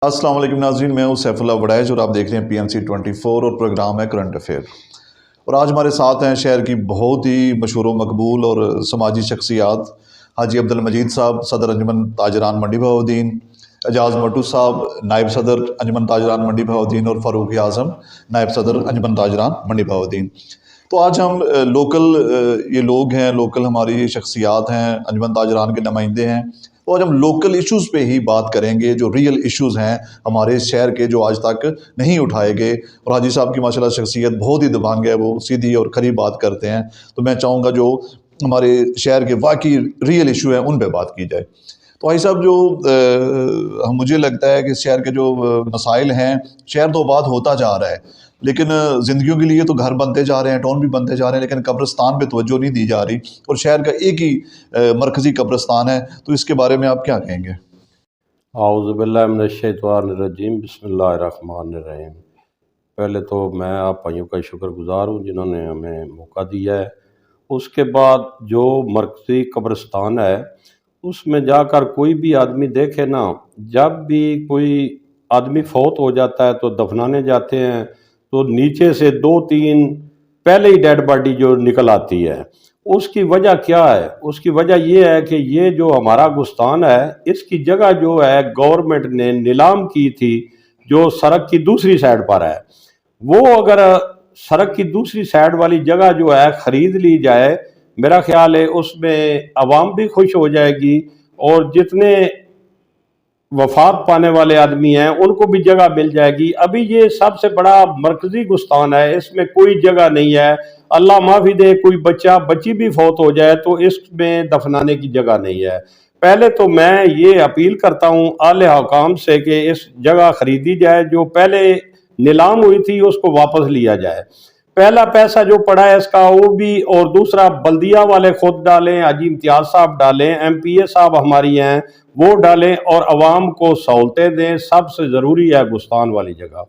अस्सलाम वालेकुम नाज़रीन, मैं हूं सैफुल्लाह वड़ैच और आप देख रहे हैं PNC 24 और प्रोग्राम है करंट अफेयर। और आज हमारे साथ हैं शहर की बहुत ही मशहूर व मकबूल और समाजी शख्सियात हाजी अब्दुल मजीद साहब, सदर अंजुमन ताजरान मंडी बहाउद्दीन, एजाज मट्टू साहब, नायब सदर अंजुमन ताजरान मंडी बहाउद्दीन और फ़ारूक आज़म, नायब सदर अंजुमन ताजरान मंडी बहाउद्दीन। तो आज हम लोकल ये लोग हैं, लोकल हमारी शख्सियात हैं, अंजुमन ताजरान के नुमाइंदे हैं। तो आज हम लोकल इश्यूज़ पे ही बात करेंगे, जो रियल इश्यूज़ हैं हमारे शहर के, जो आज तक नहीं उठाए गए। और हाजी साहब की माशाल्लाह शख्सियत बहुत ही दबंग है, वो सीधी और खरी बात करते हैं। तो मैं चाहूँगा जो हमारे शहर के वाकई रियल इशू हैं उन पे बात की जाए। तो भाई साहब, जो मुझे लगता है कि शहर के जो मसाइल हैं, शहर तो आबाद होता जा रहा है, लेकिन ज़िंदगियों के लिए तो घर बनते जा रहे हैं, टाउन भी बनते जा रहे हैं, लेकिन कब्रिस्तान पे तवज्जो नहीं दी जा रही। और शहर का एक ही मरकज़ी कब्रिस्तान है। तो इसके बारे में आप क्या कहेंगे? आऊज़ुबिल्लाहि मिनश्शैतानिर्रजीम, बिस्मिल्लाहिर्रहमानिर्रहीम। पहले तो मैं आप भाइयों का शुक्रगुज़ार हूँ जिन्होंने हमें मौका दिया है। उसके बाद जो मरकज़ी कब्रिस्तान है उसमें जाकर कोई भी आदमी देखे ना, जब भी कोई आदमी फौत हो जाता है तो दफनाने जाते हैं तो नीचे से 2-3 पहले ही डेड बॉडी जो निकल आती है। उसकी वजह क्या है? उसकी वजह ये है कि ये जो हमारा गुस्तान है, इसकी जगह जो है गवर्नमेंट ने नीलाम की थी, जो सड़क की दूसरी साइड पर है। वो अगर सड़क की दूसरी साइड वाली जगह जो है ख़रीद ली जाए, मेरा ख्याल है उसमें आवाम भी खुश हो जाएगी और जितने वफात पाने वाले आदमी हैं उनको भी जगह मिल जाएगी। अभी ये सबसे बड़ा मरकज़ी गुस्तान है, इसमें कोई जगह नहीं है। अल्लाह माफ़ी दे, कोई बच्ची भी फौत हो जाए तो इसमें दफनाने की जगह नहीं है। पहले तो मैं ये अपील करता हूँ आले हुकाम से कि इस जगह ख़रीदी जाए, जो पहले नीलाम हुई थी उसको वापस लिया जाए। पहला पैसा जो पड़ा है इसका वो भी, और दूसरा बल्दिया वाले खुद डालें, हाजी इम्तियाज साहब डालें, MPA साहब हमारी हैं वो डालें और आवाम को सहूलतें दें। सबसे ज़रूरी है गुस्तान वाली जगह।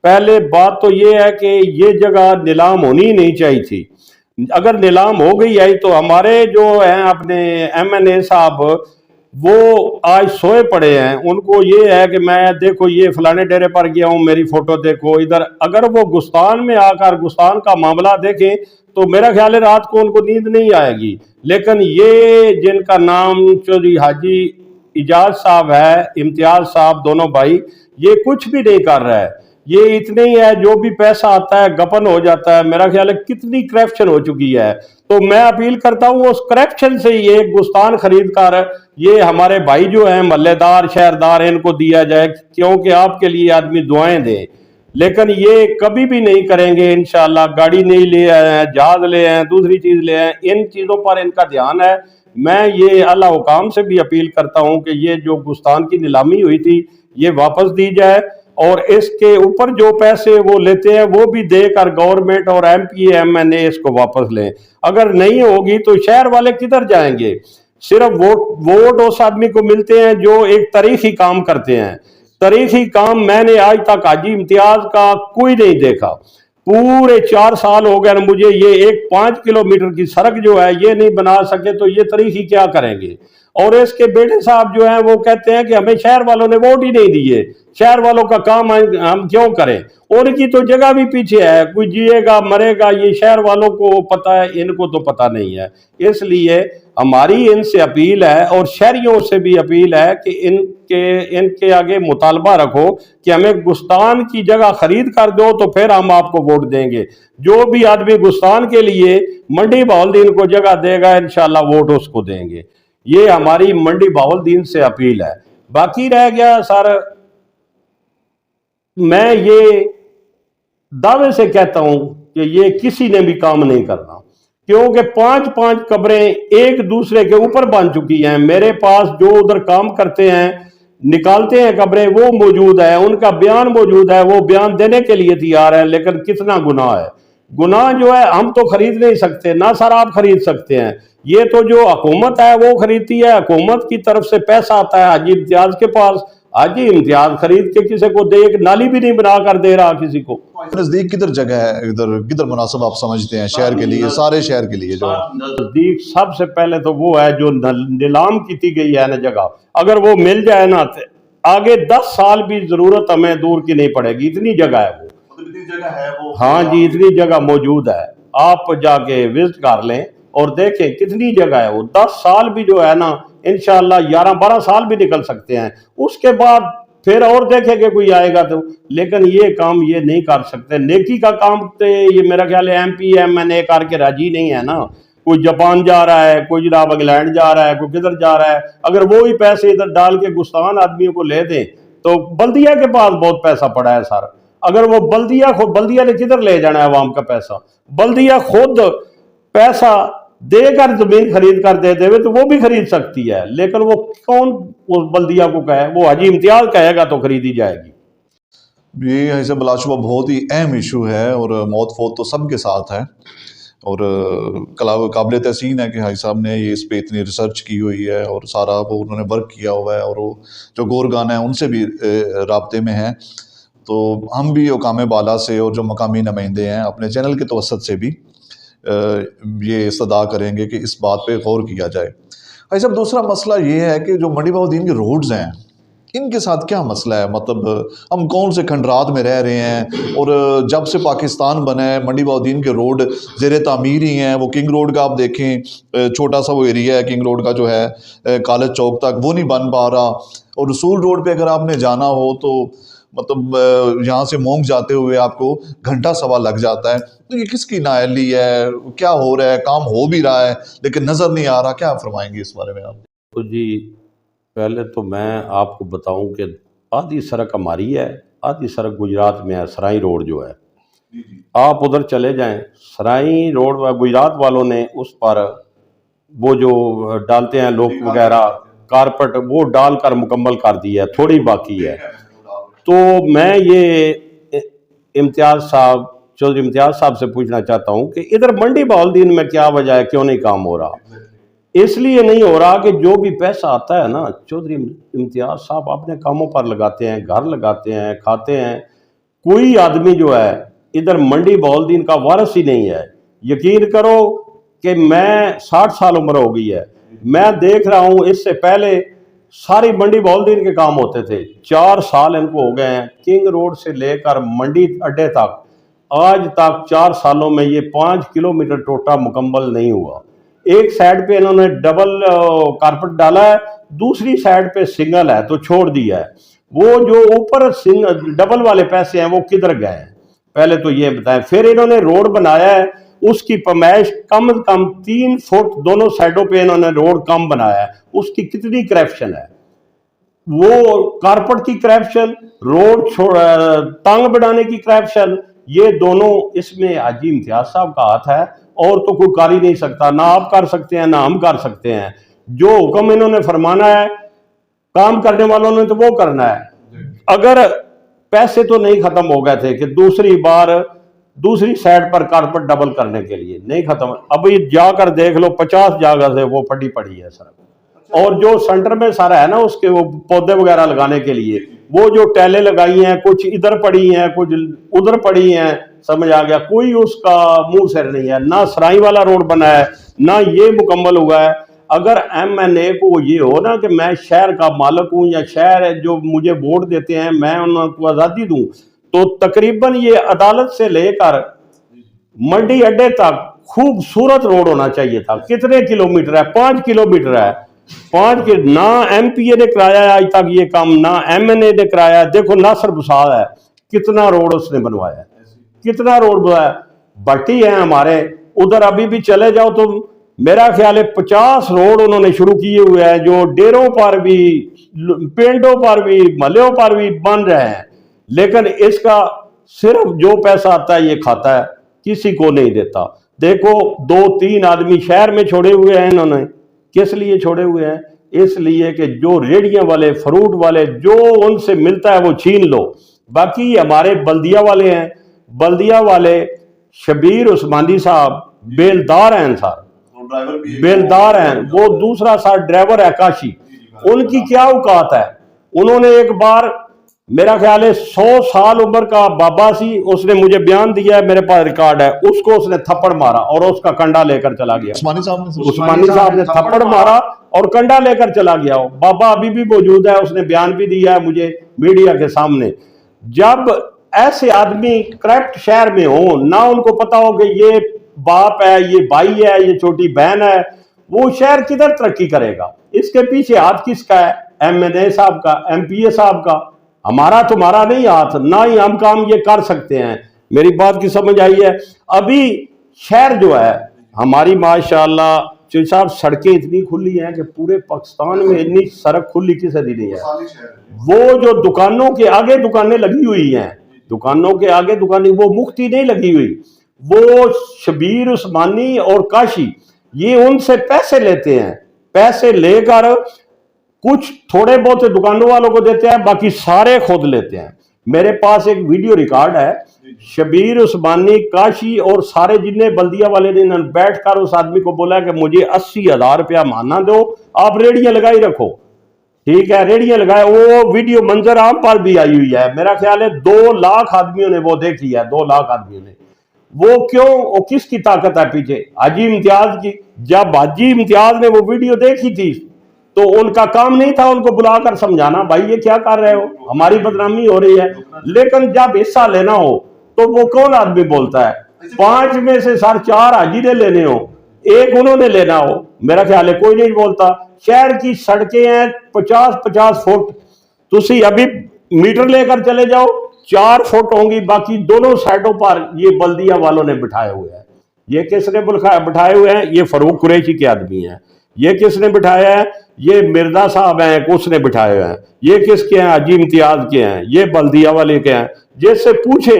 पहले बात तो ये है कि ये जगह नीलाम होनी ही नहीं चाहिए थी। अगर नीलाम हो गई है तो हमारे जो हैं अपने MNA साहब वो आज सोए पड़े हैं। उनको ये है कि मैं देखो ये फलाने डेरे पर गया हूँ, मेरी फोटो देखो इधर। अगर वो गुस्तान में आकर गुस्तान का मामला देखें तो मेरा ख्याल है रात को उनको नींद नहीं आएगी। लेकिन ये जिनका नाम चौधरी हाजी इजाज साहब है, इम्तियाज साहब, दोनों भाई, ये कुछ भी नहीं कर रहा है। ये इतने ही है, जो भी पैसा आता है गपन हो जाता है। मेरा ख्याल है कितनी करप्शन हो चुकी है। तो मैं अपील करता हूँ उस करप्शन से ये गुस्तान खरीद कर ये हमारे भाई जो हैं महल्लेदार, शहरदार, इनको दिया जाए, क्योंकि आपके लिए आदमी दुआएं दे। लेकिन ये कभी भी नहीं करेंगे इंशाल्लाह। गाड़ी नहीं ले आए हैं, जहाज ले आए हैं, दूसरी चीज ले आए, इन चीजों पर इनका ध्यान है। मैं ये अल्लाह हुकाम से भी अपील करता हूँ कि ये जो गुस्तान की नीलामी हुई थी ये वापस दी जाए और इसके ऊपर जो पैसे वो लेते हैं वो भी देकर गवर्नमेंट और MPA MNA इसको वापस लें। अगर नहीं होगी तो शहर वाले किधर जाएंगे? सिर्फ वोट उस आदमी को मिलते हैं जो एक तारीखी काम करते हैं। तारीखी काम मैंने आज तक हाजी इम्तियाज का कोई नहीं देखा। पूरे 4 साल हो गए मुझे। ये एक 5 किलोमीटर की सड़क जो है ये नहीं बना सके तो ये तारीखी क्या करेंगे? और इसके बेटे साहब जो हैं वो कहते हैं कि हमें शहर वालों ने वोट ही नहीं दिए, शहर वालों का काम हम क्यों करें? उनकी तो जगह भी पीछे है, कोई जिएगा मरेगा ये शहर वालों को पता है, इनको तो पता नहीं है। इसलिए हमारी इनसे अपील है और शहरियों से भी अपील है कि इनके आगे मुतालबा रखो कि हमें गुस्तान की जगह खरीद कर दो तो फिर हम आपको वोट देंगे। जो भी आदमी गुस्तान के लिए मंडी बहाउद्दीन को जगह देगा इंशाल्लाह वोट उसको देंगे। ये हमारी मंडी बहाउद्दीन से अपील है। बाकी रह गया सर, मैं ये दावे से कहता हूं कि ये किसी ने भी काम नहीं करना, क्योंकि 5-5 कब्रें एक दूसरे के ऊपर बन चुकी हैं। मेरे पास जो उधर काम करते हैं, निकालते हैं कब्रें, वो मौजूद है, उनका बयान मौजूद है, वो बयान देने के लिए तैयार है। लेकिन कितना गुनाह है? गुनाह जो है हम तो खरीद नहीं सकते, ना सर आप खरीद सकते हैं। ये तो जो हुकूमत है वो खरीदती है, हुकूमत की तरफ से पैसा आता है हाजी इम्तियाज के पास। हाजी इम्तियाज खरीद के किसी को दे, एक नाली भी नहीं बना कर दे रहा किसी को। नजदीक किधर जगह है, इधर किधर मुनासिब आप समझते हैं शहर के लिए, सारे शहर के लिए? जो नजदीक सबसे पहले तो वो है जो नीलाम की गई है ना जगह, अगर वो मिल जाए ना आगे 10 साल भी जरूरत हमें दूर की नहीं पड़ेगी, इतनी जगह है वो। मतलब इतनी जगह है वो। हाँ जी, इतनी जगह मौजूद है, आप जाके विजिट कर लें और देखें कितनी जगह है वो। 10 साल भी जो है ना, इंशाल्लाह 11-12 साल भी निकल सकते हैं। उसके बाद फिर और देखेंगे कोई आएगा तो, लेकिन ये काम ये नहीं कर सकते। नेकी का काम तो ये मेरा ख्याल है MP MNA करके राजी नहीं है ना। कोई जापान जा रहा है, कोई जनाब इंग्लैंड जा रहा है, कोई किधर जा रहा है। अगर वो ही पैसे इधर डाल के गुस्तान आदमियों को ले दें तो बल्दिया के पास बहुत पैसा पड़ा है सर। अगर वो बल्दिया ने किधर ले जाना है अवाम का पैसा? बल्दिया खुद पैसा देकर जमीन खरीद कर दे देवे तो वो भी खरीद सकती है, लेकिन वो कौन उस बल्दिया को कहे? वो हाजी इम्तियाज कहेगा तो खरीदी जाएगी। ये ऐसे बिलाशुबा बहुत ही अहम इशू है और मौत फौत तो सबके साथ है। और काबिल तहसीन है कि हाई साहब ने ये इस पर इतनी रिसर्च की हुई है और सारा वो उन्होंने वर्क किया हुआ है, और वो जो गोरगान है उनसे भी राब्ते में हैं। तो हम भी हुकाम बाला से और जो मकामी नुमाइंदे हैं अपने चैनल के तवसत से भी ये सदा करेंगे कि इस बात पे गौर किया जाए। भाई साहब, दूसरा मसला ये है कि जो मंडी बहाउद्दीन के रोड्स हैं इनके साथ क्या मसला है? मतलब हम कौन से खंडरात में रह रहे हैं, और जब से पाकिस्तान बना है मंडी बहाउद्दीन के रोड ज़ेर तामीर ही हैं। वो किंग रोड का आप देखें, छोटा सा वो एरिया है किंग रोड का जो है कॉलेज चौक तक, वो नहीं बन पा रहा। और रसूल रोड पे अगर आपने जाना हो तो मतलब यहाँ से मोंग जाते हुए आपको घंटा सवा लग जाता है। तो ये किसकी नाअहली है? क्या हो रहा है? काम हो भी रहा है लेकिन नज़र नहीं आ रहा। क्या फरमाएंगे इस बारे में आप? तो जी, पहले तो मैं आपको बताऊं कि आधी सड़क हमारी है, आधी सड़क गुजरात में है। सराई रोड जो है, आप उधर चले जाएं, सराई रोड गुजरात वालों ने उस पर वो जो डालते हैं लोग वगैरह कारपेट, वो डालकर मुकम्मल कर दिया है, थोड़ी बाकी है। तो मैं ये इम्तियाज़ साहब, चौधरी इम्तियाज़ साहब से पूछना चाहता हूँ कि इधर मंडी बहाउद्दीन में क्या वजह है, क्यों नहीं काम हो रहा? इसलिए नहीं हो रहा कि जो भी पैसा आता है ना, चौधरी इम्तियाज़ साहब अपने कामों पर लगाते हैं, घर लगाते हैं, खाते हैं। कोई आदमी जो है इधर मंडी बहाउद्दीन का वारिस ही नहीं है। यकीन करो कि मैं 60 साल उम्र हो गई है, मैं देख रहा हूँ इससे पहले सारी मंडी बहाउद्दीन के काम होते थे। 4 साल इनको हो गए हैं, किंग रोड से लेकर मंडी अड्डे तक आज तक 4 सालों में ये 5 किलोमीटर टोटा मुकम्मल नहीं हुआ। एक साइड पे इन्होंने डबल कारपेट डाला है, दूसरी साइड पे सिंगल है तो छोड़ दिया है। वो जो ऊपर डबल वाले पैसे हैं वो किधर गए हैं, पहले तो ये बताएं। फिर इन्होंने रोड बनाया है, उसकी पैमाइश कम से कम 3 फुट दोनों साइडों पे इन्होंने रोड कम बनाया है। उसकी कितनी करप्शन है? वो कारपेट की करप्शन, रोड तंग बढ़ाने की करप्शन, ये दोनों इसमें हाजी इम्तियाज साहब का हाथ है। और तो कोई कर ही नहीं सकता, ना आप कर सकते हैं ना हम कर सकते हैं। जो हुक्म इन्होंने फरमाना है काम करने वालों ने तो वो करना है। अगर पैसे तो नहीं खत्म हो गए थे कि दूसरी बार दूसरी साइड पर कारपेट डबल करने के लिए नहीं खत्म। अभी जाकर देख लो 50 जगह से वो फटी पड़ी है सड़क। और जो सेंटर में सारा है ना उसके वो पौधे वगैरह लगाने के लिए वो जो टैलें लगाई हैं, कुछ इधर पड़ी हैं कुछ उधर पड़ी हैं, समझ आ गया? कोई उसका मुंह सिर नहीं है। ना सराई वाला रोड बना है, ना ये मुकम्मल हुआ है। अगर MNA को ये हो ना कि मैं शहर का मालिक हूँ या शहर जो मुझे वोट देते हैं मैं उनको आज़ादी दूँ, तो तकरीबन ये अदालत से लेकर मंडी अड्डे तक खूबसूरत रोड होना चाहिए था। कितने किलोमीटर है? 5 किलोमीटर है। 5 के ना MPA ने कराया है आज तक ये काम, ना MNA ने कराया है। देखो नासिर बुसाद है, कितना रोड उसने बनवाया है, कितना रोड बनवाया। भट्टी है हमारे उधर, अभी भी चले जाओ तो मेरा ख्याल है 50 रोड उन्होंने शुरू किए हुए हैं, जो डेरों पर भी, पेंडों पर भी, महलों पर भी बन रहे हैं। लेकिन इसका सिर्फ जो पैसा आता है ये खाता है, किसी को नहीं देता। देखो 2-3 आदमी शहर में छोड़े हुए हैं इन्होंने। किस लिए छोड़े हुए हैं? इसलिए कि जो रेडियां वाले, फ्रूट वाले, जो उनसे मिलता है वो छीन लो। बाकी हमारे बल्दिया वाले हैं, बल्दिया वाले शबीर उस्मानी साहब बेलदार हैं सर, बेलदार हैं। वो दूसरा सर ड्राइवर है काशी, उनकी क्या औकात है? उन्होंने एक बार मेरा ख्याल है 100 साल उम्र का बाबा सी, उसने मुझे बयान दिया है, मेरे पास रिकॉर्ड है, उसको उसने थप्पड़ मारा और उसका कंडा लेकर चला गया। उस्मानी साहब ने थप्पड़ मारा और कंडा लेकर चला गया। बाबा अभी भी मौजूद है, उसने बयान भी दिया है मुझे मीडिया के सामने। जब ऐसे आदमी करप्ट शहर में हो, ना उनको पता हो कि ये बाप है, ये भाई है, ये छोटी बहन है, वो शहर किधर तरक्की करेगा? इसके पीछे हाथ किसका है? MNA साहब का, MPA साहब का। हमारा तुम्हारा नहीं हाथ, ना ही हम काम ये कर सकते हैं। मेरी बात की समझ आई है? अभी शहर जो है हमारी माशाल्लाह चौधरी साहब, सड़कें इतनी खुली हैं कि पूरे पाकिस्तान में इतनी सड़क खुली किसी दी नहीं है। वो जो दुकानों के आगे दुकानें लगी हुई हैं, दुकानों के आगे दुकानें, वो मुफ्ती नहीं लगी हुई। वो शबीर, उस्मानी और काशी, ये उनसे पैसे लेते हैं। पैसे लेकर कुछ थोड़े बहुत दुकानों वालों को देते हैं, बाकी सारे खुद लेते हैं। मेरे पास एक वीडियो रिकॉर्ड है, शबीर, उस्मानी, काशी और सारे जितने बल्दिया वाले ने बैठकर उस आदमी को बोला कि मुझे 80,000 रुपया माना दो, आप रेडियां लगाई रखो। ठीक है, रेडियां लगाए। वो वीडियो मंजर आम पर भी आई हुई है। मेरा ख्याल है 2 लाख आदमियों ने वो देखी है, 2 लाख आदमियों ने। वो क्यों? वो किसकी ताकत है पीछे? हाजी इम्तियाज की। जब हाजी इम्तियाज ने वो वीडियो देखी थी तो उनका काम नहीं था उनको बुलाकर समझाना, भाई ये क्या कर रहे हो, हमारी बदनामी हो रही है। लेकिन जब हिस्सा लेना हो तो वो कौन आदमी बोलता है? 5 में से 4.5 हाजी ने लेने हो, 1 उन्होंने लेना हो, मेरा ख्याल है कोई नहीं बोलता। शहर की सड़कें हैं 50-50 फुट, तुसी अभी मीटर लेकर चले जाओ, 4 फुट होंगी, बाकी दोनों साइडों पर ये बल्दिया वालों ने बिठाए हुए हैं। ये किसने बिठाए हुए हैं? ये फरूक कुरैशी के आदमी हैं। ये किसने बिठाया है? ये मिर्जा साहब हैं, उसने बिठाए हुए हैं। ये किसके हैं? हाजी इम्तियाज के हैं, ये बल्दिया वाले के हैं। जैसे पूछे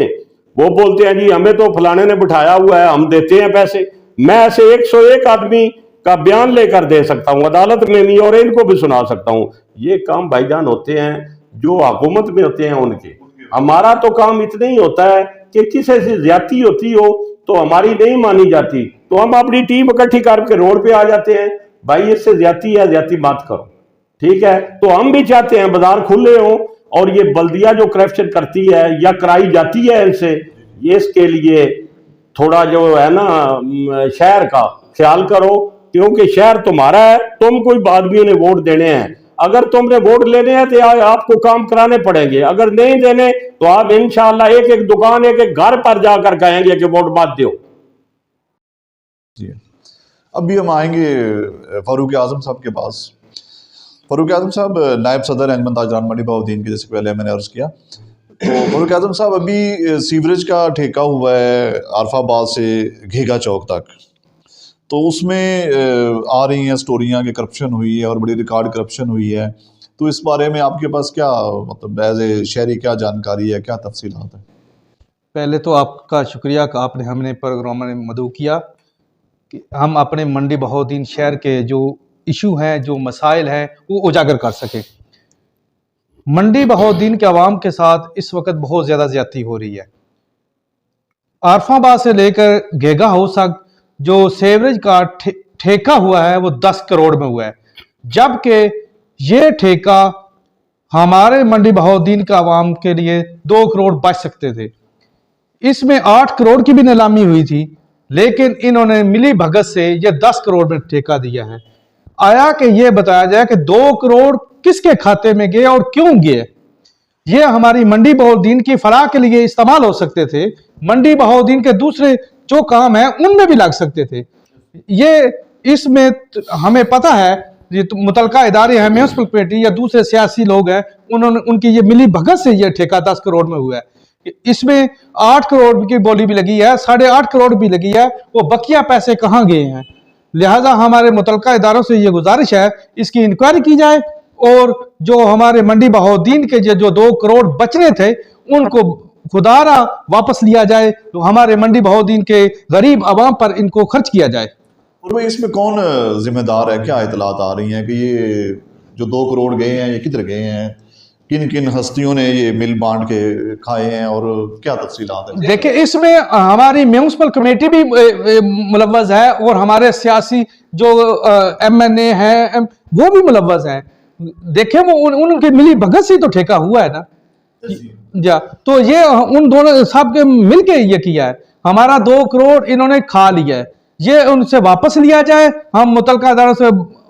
वो बोलते हैं जी हमें तो फलाने ने बिठाया हुआ है, हम देते हैं पैसे। मैं ऐसे 101 आदमी का बयान लेकर दे सकता हूं अदालत में भी, और इनको भी सुना सकता हूं। ये काम भाईजान होते हैं जो हुकूमत में होते हैं उनके। हमारा तो काम इतना ही होता है कि किसी से ज्यादती होती हो तो हमारी नहीं मानी जाती, तो हम अपनी टीम इकट्ठी करके रोड पे आ जाते हैं, भाई इससे ज्यादती है, ज्यादती मत करो। ठीक है, तो हम भी चाहते हैं बाजार खुले हो, और ये बल्दिया जो करप्शन करती है या कराई जाती है इनसे, ये इसके लिए थोड़ा जो है ना शहर का ख्याल करो, क्योंकि शहर तुम्हारा है। तुम कोई आदमियों ने वोट देने हैं, अगर तुमने वोट लेने हैं तो आपको काम कराने पड़ेंगे, अगर नहीं देने तो आप इंशाल्लाह एक एक दुकान, एक एक घर पर जाकर कहेंगे कि वोट मत दो। जी, अभी हम आएंगे फारूक आजम साहब के पास। फारूक आजम साहब नायब सदर अंजमन ताजरान मंडी बहाउद्दीन की, जैसे पहले मैंने अर्ज़ किया, तो फारूक आजम साहब अभी सीवरेज का ठेका हुआ है आरफाबाद से घेगा चौक तक, तो उसमें आ रही हैं स्टोरियाँ कि करप्शन हुई है और बड़ी रिकॉर्ड करप्शन हुई है। तो इस बारे में आपके पास क्या, मतलब एज ए शहरी क्या जानकारी है, क्या तफसीलात है? पहले तो आपका शुक्रिया कि आपने हमने प्रोग्राम में मदऊ किया कि हम अपने मंडी बहाउद्दीन शहर के जो इशू हैं, जो मसाइल हैं, वो उजागर कर सकें। मंडी बहाउद्दीन के अवाम के साथ इस वक्त बहुत ज़्यादा ज़्यादती हो रही है। आरफाबाद से लेकर घेगा हाउस तक जो सेवरेज का ठेका हुआ है वो 10 करोड़ में हुआ है, जबकि ये ठेका हमारे मंडी बहाउद्दीन के अवाम के लिए 2 करोड़ बच सकते थे। इसमें 8 करोड़ की भी नीलामी हुई थी, लेकिन इन्होंने मिली भगत से ये 10 करोड़ में ठेका दिया है। आया कि ये बताया जाए कि 2 करोड़ किसके खाते में गए और क्यों गए। ये हमारी मंडी बहाउद्दीन की फलाह के लिए इस्तेमाल हो सकते थे, मंडी बहाउद्दीन के दूसरे जो काम है उनमें भी लग सकते थे। ये इसमें हमें पता है, ये तो मुतलका इदारे हैं, म्यूनिसिपल कमेटी या दूसरे सियासी लोग हैं, उन्होंने उनकी ये मिली भगत से ये ठेका 10 करोड़ में हुआ है। इसमें 8 करोड़ की बोली भी लगी है, 8.5 करोड़ भी लगी है, वो बकिया पैसे कहाँ गए हैं। लिहाजा हमारे मुतलका इदारों से ये गुजारिश है इसकी इंक्वायरी की जाए, और जो हमारे मंडी बहाउद्दीन के जो 2 करोड़ बचने थे उनको खुदारा वापस लिया जाए, तो हमारे मंडी बहाउद्दीन के गरीब आवाम पर इनको खर्च किया जाए। और भाई इसमें कौन जिम्मेदार है? क्या इतलात आ रही हैं कि ये जो 2 करोड़ गए हैं ये किधर गए हैं, किन किन हस्तियों ने ये मिल बांट के खाए हैं, और क्या तफसीलात है? देखिए, इसमें हमारी म्यूनिसिपल कमेटी भी मुलव्वस है और हमारे सियासी जो MNA हैं वो भी मुलव्वस हैं। देखें, वो उनकी मिली भगत से तो ठेका हुआ है ना। या तो ये उन दोनों सब के मिलके ये किया है। हमारा 2 करोड़ इन्होंने खा लिया है, ये उनसे वापस लिया जाए। हम मुतलका अदालतों से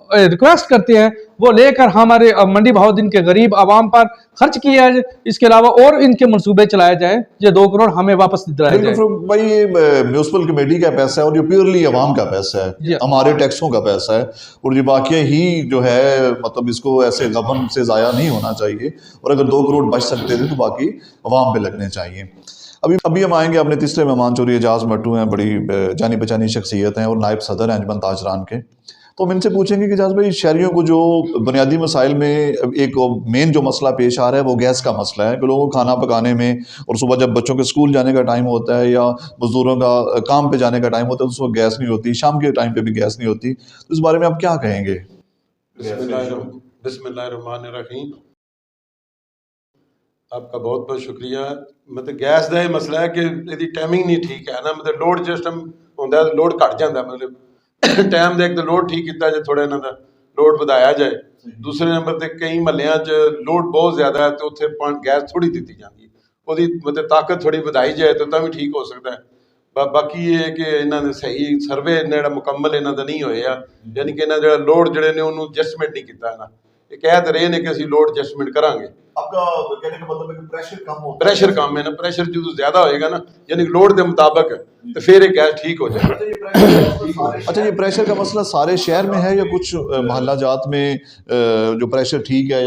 रिक्वेस्ट करते हैं वो लेकर हमारे मंडी बहाउद्दीन के गरीब आवाम पर खर्च किया जाए, इसके अलावा और इनके मंसूबे चलाए जाए, ये 2 करोड़ हमें वापस दिलाए जाए। भाई ये म्यूनसिपल कमेटी का पैसा है और ये प्योरली अवाम का पैसा है, हमारे टैक्सों का पैसा है, और ये वाकई ही जो है मतलब इसको ऐसे गबन से ज़ाया नहीं होना चाहिए, और अगर 2 करोड़ बच सकते थे तो बाकी अवाम पे लगने चाहिए। अभी हम आएंगे अपने तीसरे मेहमान, चौधरी एजाज मट्टू हैं, बड़ी जानी पहचानी शख्सियत हैं और नायब सदर हैं अंजुमन ताजरान के। तो हम इनसे पूछेंगे कि एजाज भाई, शहरियों को जो बुनियादी मसाइल में एक मेन जो मसला पेश आ रहा है वो गैस का मसला है कि लोगों को खाना पकाने में, और सुबह जब बच्चों के स्कूल जाने का टाइम होता है या मजदूरों का काम पे जाने का टाइम होता है तो उस वक्त गैस नहीं होती, शाम के टाइम पे भी गैस नहीं होती। तो इस बारे में आप क्या कहेंगे? बिस्मिल्लाहिर्रहमानिर्रहीम। आपका बहुत बहुत शुक्रिया। मतलब गैस का ये मसला है कि इसकी टाइमिंग नहीं ठीक है ना, मतलब लोड जिस टाइम होंगे लोड घट जाता है, मतलब टाइम देख तो लोड ठीक किया जाए, थोड़ा इन्हों का लोड बढ़ाया जाए। दूसरे नंबर पर कई महल्लों च लोड बहुत ज़्यादा है तो उत्थे गैस थोड़ी दी जाती है, वो मतलब ताकत थोड़ी बढ़ाई जाए तो भी ठीक हो सकता है। बाकी ये है कि इन्होंने सही सर्वे जो मुकम्मल इन्हों का नहीं होया, यानी कि इन्होंने जो लोड जोड़े ने उन्होंने एडजस्टमेंट नहीं किया ना, ये कह तो रहे हैं कि असं लोड एडजस्टमेंट करांगे। आपका कहने का मतलब है कि प्रेशर कम होता है? प्रेशर कम है ना, प्रेशर जो ज्यादा होएगा ना यानी लोड के मुताबिक तो फिर ये गैस ठीक हो जाएगा। अच्छा, ये प्रेशर का मसला सारे शहर में है या कुछ मोहल्ला जात में जो प्रेशर ठीक है?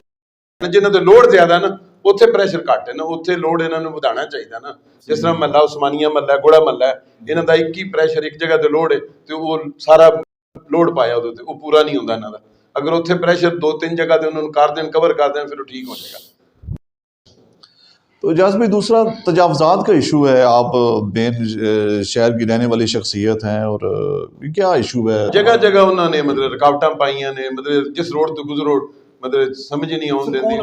जिन्हों तो लोड ज्यादा है ना उत्थे प्रेशर घट है ना, उत्थे लोड इन्होंने बढ़ाना चाहिए ना। जिस तरह महला उस्मानिया महला है, गुड़ा महला है, इन्हों का एक ही प्रेशर एक जगह तो लोड है तो वो सारा लोड पाया वो पूरा नहीं होता इन्हों का। अगर उत्थे प्रेशर 2-3 जगह तो उन्होंने कर दें, कवर कर दें, फिर ठीक हो जाएगा। तो एजाज भाई, दूसरा तजावज़ात का इशू है। आप मेन शहर की रहने वाली शख्सियत हैं और क्या इशू है? जगह जगह उन्होंने मतलब रुकावटा पाइया ने, मतलब जिस रोड तो गुजरो मतलब समझ नहीं आने देती,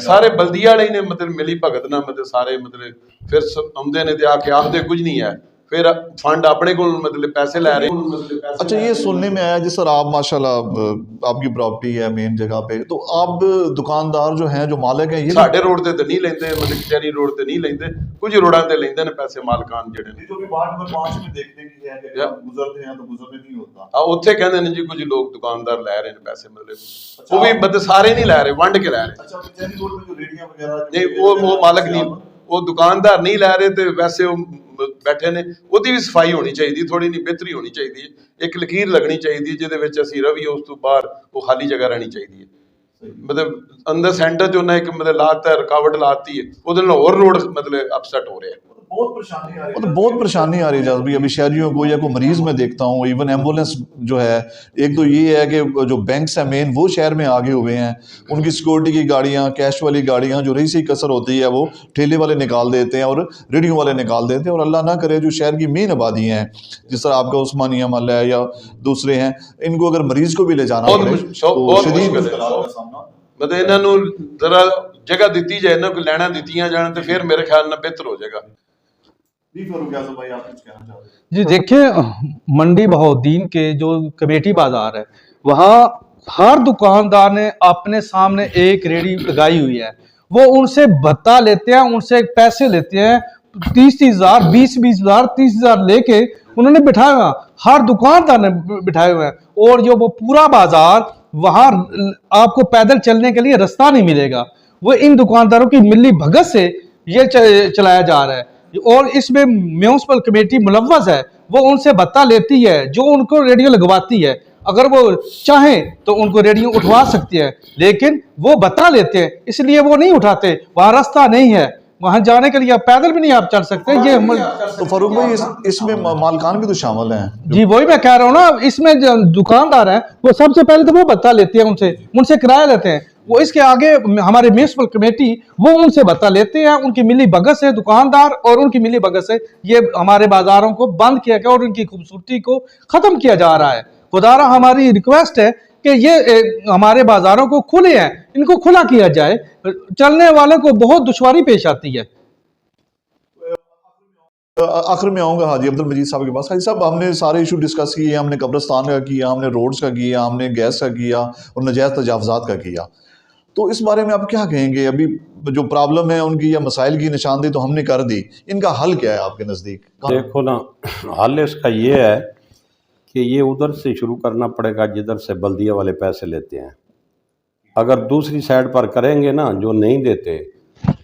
सारे बल्दिया वाले ने मतलब मिली भगत ना, मतलब सारे मतलब फिर आते ने आके आखते कुछ नहीं है, फिर फंड अपने को मतलब पैसे लै रहे। अच्छा, ये सुनने में आया जिस तरह आप माशाल्लाह आपकी प्रॉपर्टी है मेन जगह पे, तो आप दुकानदार जो हैं, जो मालिक हैं, ये साडे रोड ते नहीं लेंदे, मतलब कचहरी रोड ते नहीं लेंदे, कुछ रोडां ते लेंदे ने पैसे मालकान जेडे ने। जो भी वार्ड नंबर 5 में देखने की है कि गुजरते हैं तो गुजरने नहीं होता। उत्थे कहंदे ने जी कुछ लोग दुकानदार लै रहे ने पैसे, मतलब वो भी मतलब सारे नहीं लै रहे, वंड के लै रहे। अच्छा, कचहरी रोड में जो रेडियां वगैरह नहीं वो मालक नहीं, वो दुकानदार नहीं लै रहे, तो वैसे वो बैठे ने, ਉਹਦੀ भी सफाई होनी चाहिए, थोड़ी नहीं बेहतरी होनी चाहिए, एक लकीर लगनी चाहिए जिहदे असीं रवीए, उस तो बाहर वो खाली जगह रहनी चाहिए। मतलब अंदर सेंटर जो उन्हें एक मतलब लाता है, रुकावट लाती है, वो होर रोड मतलब अपसेट हो रहे हैं। बहुत परेशानी आ रही है जब भी अभी शहरियों को, या कोई मरीज में देखता हूँ, इवन एम्बुलेंस जो है, एक तो ये है कि जो बैंक्स हैं मेन वो शहर में आगे हुए हैं, उनकी सिक्योरिटी की गाड़ियाँ, कैश वाली गाड़ियाँ, जो रईसी कसर होती है वो ठेले वाले निकाल देते हैं और रेडियो वाले निकाल देते हैं, और अल्लाह ना करे जो शहर की मेन आबादी हैं, जिस तरह आपका उस्मानिया महल्ला है या दूसरे हैं, इनको अगर मरीज को भी ले जाना मतलब इन्हों जरा जगह दी जाए ना, कोई लैना दित्तियां जान तो फिर मेरे ख्याल में बेहतर हो जाएगा। जी देखिए, मंडी बहाउद्दीन के जो कमेटी बाजार है, वहाँ हर दुकानदार ने अपने सामने एक रेडी लगाई हुई है, वो उनसे भत्ता लेते हैं, उनसे पैसे लेते हैं, 30,000 20,000 30,000 लेके उन्होंने बिठाया हुआ, हर दुकानदार ने बिठाए हुए हैं। और जो वो पूरा बाजार, वहाँ आपको पैदल चलने के लिए रास्ता नहीं मिलेगा, वो इन दुकानदारों की मिली भगत से ये चलाया जा रहा है। और इसमें म्यूनसिपल कमेटी मुलव्वस है, वो उनसे भत्ता लेती है, जो उनको रेडियो लगवाती है, अगर वो चाहें तो उनको रेडियो उठवा सकती है, लेकिन वो भत्ता लेते हैं इसलिए वो नहीं उठाते, वहाँ रास्ता नहीं है, वहाँ जाने के लिए आप पैदल भी नहीं आप चल सकते। ये तो फारूक भाई, इसमें मालकान भी तो शामिल हैं। जी वही मैं कह रहा हूँ ना, इसमें जो दुकानदार हैं वो सबसे पहले तो वो भत्ता लेते हैं, उनसे किराया लेते हैं, वो इसके आगे हमारे म्यूनसिपल कमेटी वो उनसे भत्ता लेते हैं, उनकी मिली भगत से दुकानदार और उनकी मिली भगत से ये हमारे बाजारों को बंद किया गया और उनकी खूबसूरती को खत्म किया जा रहा है। खुदारा हमारी रिक्वेस्ट है कि ये हमारे बाजारों को खुले हैं, इनको खुला किया जाए, चलने वालों को बहुत दुश्वारी पेश आती है। आखिर में आऊँगा हाजी अब्दुल मजीद साहब के पास। हाजी साहब, हमने सारे इशू डिस्कस किए, हमने कब्रिस्तान का किया, हमने रोड्स का किया, हमने गैस का किया और नजायज़ तजावज़ात का किया। तो इस बारे में आप क्या कहेंगे? अभी जो प्रॉब्लम है उनकी या मसाइल की निशानदेही तो हमने कर दी, इनका हल क्या है आपके नज़दीक? देखो ना, हल इसका ये है कि ये उधर से शुरू करना पड़ेगा जिधर से बल्दिया वाले पैसे लेते हैं। अगर दूसरी साइड पर करेंगे ना, जो नहीं देते,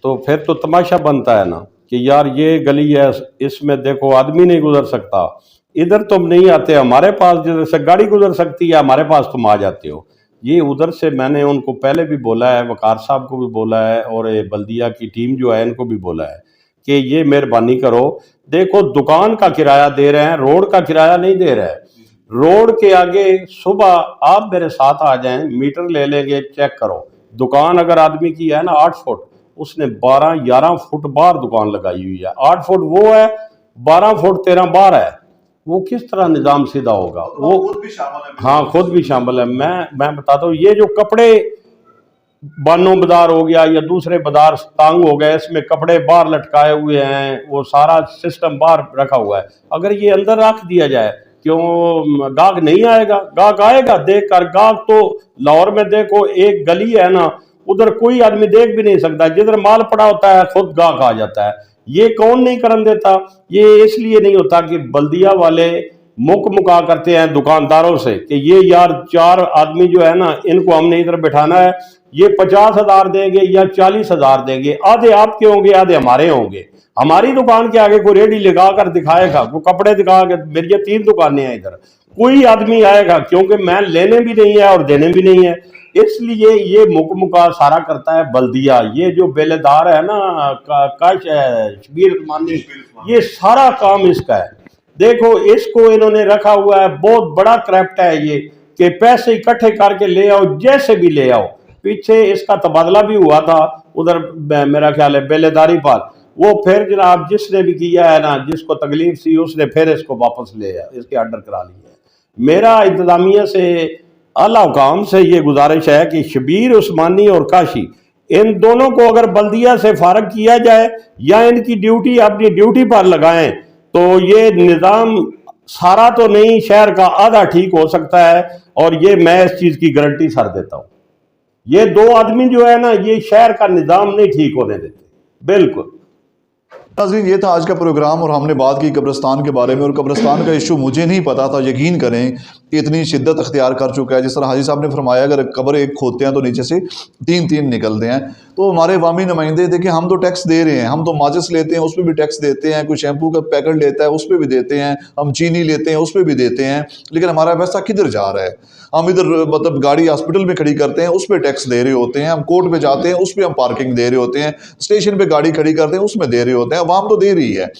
तो फिर तो तमाशा बनता है ना कि यार ये गली है, इसमें देखो आदमी नहीं गुजर सकता, इधर तुम नहीं आते, हमारे पास जिधर से गाड़ी गुजर सकती है हमारे पास तुम आ जाते हो। ये उधर से मैंने उनको पहले भी बोला है, वकार साहब को भी बोला है, और ये बल्दिया की टीम जो है इनको भी बोला है कि ये मेहरबानी करो, देखो दुकान का किराया दे रहे हैं, रोड का किराया नहीं दे रहे हैं। रोड के आगे सुबह आप मेरे साथ आ जाएं, मीटर ले लेंगे, चेक करो। दुकान अगर आदमी की है ना 8 फुट, उसने 12-11 फुट बाहर दुकान लगाई हुई है। 8 फुट वो है, 12 फुट 13 बाहर है। वो किस तरह निज़ाम सीधा होगा? वो खुद भी शामिल है। हाँ, खुद भी शामिल है। मैं बताता हूँ, ये जो कपड़े बानो बाजार हो गया या दूसरे बाजार तांग हो गए, इसमें कपड़े बाहर लटकाए हुए हैं, वो सारा सिस्टम बाहर रखा हुआ है। अगर ये अंदर रख दिया जाए, क्यों गाहक नहीं आएगा? गाहक आएगा देख कर। गाहक तो लाहौर में देखो, एक गली है ना, उधर कोई आदमी देख भी नहीं सकता, जिधर माल पड़ा होता है खुद गाहक आ जाता है। ये कौन नहीं करन देता? ये इसलिए नहीं होता कि बल्दिया वाले मुका करते हैं दुकानदारों से कि ये यार 4 आदमी जो है ना, इनको हमने इधर बिठाना है, ये 50,000 देंगे या 40,000 देंगे, आधे आपके होंगे आधे हमारे होंगे। हमारी दुकान के आगे कोई रेडी लगा कर दिखाएगा, कोई कपड़े दिखा के, मेरी ये 3 दुकानें हैं इधर, कोई आदमी आएगा? क्योंकि मैं लेने भी नहीं है और देने भी नहीं है, इसलिए ये मुका सारा करता है बल्दिया। ये जो बेलेदार है ना, शबीर उस्मानी, ये सारा काम इसका है। देखो, इसको इन्होंने रखा हुआ है, बहुत बड़ा क्रैफ्ट है ये, कि पैसे इकट्ठे करके ले आओ, जैसे भी ले आओ। पीछे इसका तबादला भी हुआ था उधर, मेरा ख्याल है बेलेदारी पर। वो फिर जनाब जिसने भी किया है ना, जिसको तकलीफ थी, उसने फिर इसको वापस ले आया, इसके ऑर्डर करा लिया है। मेरा इंतजामिया से, आला हुकाम से ये गुजारिश है कि शबीर उस्मानी और काशी, इन दोनों को अगर बल्दिया से फारग किया जाए या इनकी ड्यूटी अपनी ड्यूटी पर लगाएं, तो ये निज़ाम सारा तो नहीं, शहर का आधा ठीक हो सकता है। और ये मैं इस चीज़ की गारंटी सर देता हूँ। ये 2 आदमी जो है ना, ये शहर का निज़ाम नहीं ठीक होने देते, बिल्कुल। नाज़रीन, ये था आज का प्रोग्राम और हमने बात की कब्रिस्तान के बारे में। और कब्रिस्तान का इशू मुझे नहीं पता था, यकीन करें कि इतनी शिद्दत अख्तियार कर चुका है। जिस तरह हाजी साहब ने फरमाया, अगर कब्र एक खोदते हैं तो नीचे से 3-3 निकलते हैं। तो हमारे अवामी नुमाइंदे देखिए, हम तो टैक्स दे रहे हैं, हम तो माचिस लेते हैं उस पर भी टैक्स देते हैं, कोई शैम्पू का पैकेट लेता है उस पर भी देते हैं, हम चीनी लेते हैं उस पर भी देते हैं, लेकिन हमारा पैसा किधर जा रहा है? हम इधर मतलब गाड़ी हॉस्पिटल में खड़ी करते हैं उस पर टैक्स दे रहे होते हैं, हम कोर्ट पे जाते हैं उस पर हम पार्किंग दे रहे होते हैं, स्टेशन पे गाड़ी खड़ी करते हैं उसमें दे रहे होते हैं। अवाम तो दे रही है,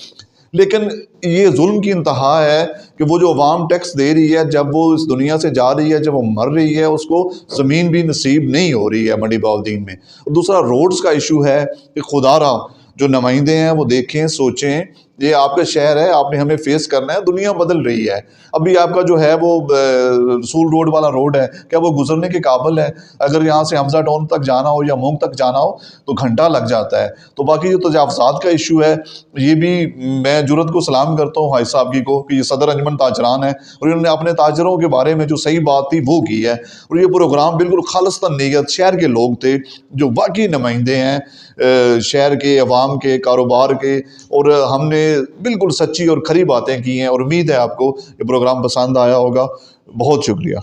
लेकिन ये जुल्म की इंतहा है कि वो जो अवाम टैक्स दे रही है, जब वो इस दुनिया से जा रही है, जब वो मर रही है, उसको ज़मीन भी नसीब नहीं हो रही है मंडी बाउद्दीन में। और दूसरा रोड्स का इशू है कि खुदारा जो नुमाइंदे हैं वो देखें, सोचें, ये आपका शहर है, आपने हमें फेस करना है, दुनिया बदल रही है। अभी आपका जो है वो रसूल रोड वाला रोड है, क्या वो गुजरने के काबिल है? अगर यहाँ से हमजा टाउन तक जाना हो या मूंग तक जाना हो तो घंटा लग जाता है। तो बाकी जो तजावज़ात का इशू है, ये भी मैं जुर्रत को सलाम करता हूँ हाई साहब की को कि ये सदर अंजमन ताजरान है और इन्होंने अपने ताजरों के बारे में जो सही बात थी वो की है। और ये प्रोग्राम बिल्कुल खालिस्तान नीयत, शहर के लोग थे जो वाकई नुमाइंदे हैं शहर के, अवाम के, कारोबार के, और हमने बिल्कुल सच्ची और खरी बातें की हैं। और उम्मीद है आपको ये प्रोग्राम पसंद आया होगा। बहुत शुक्रिया।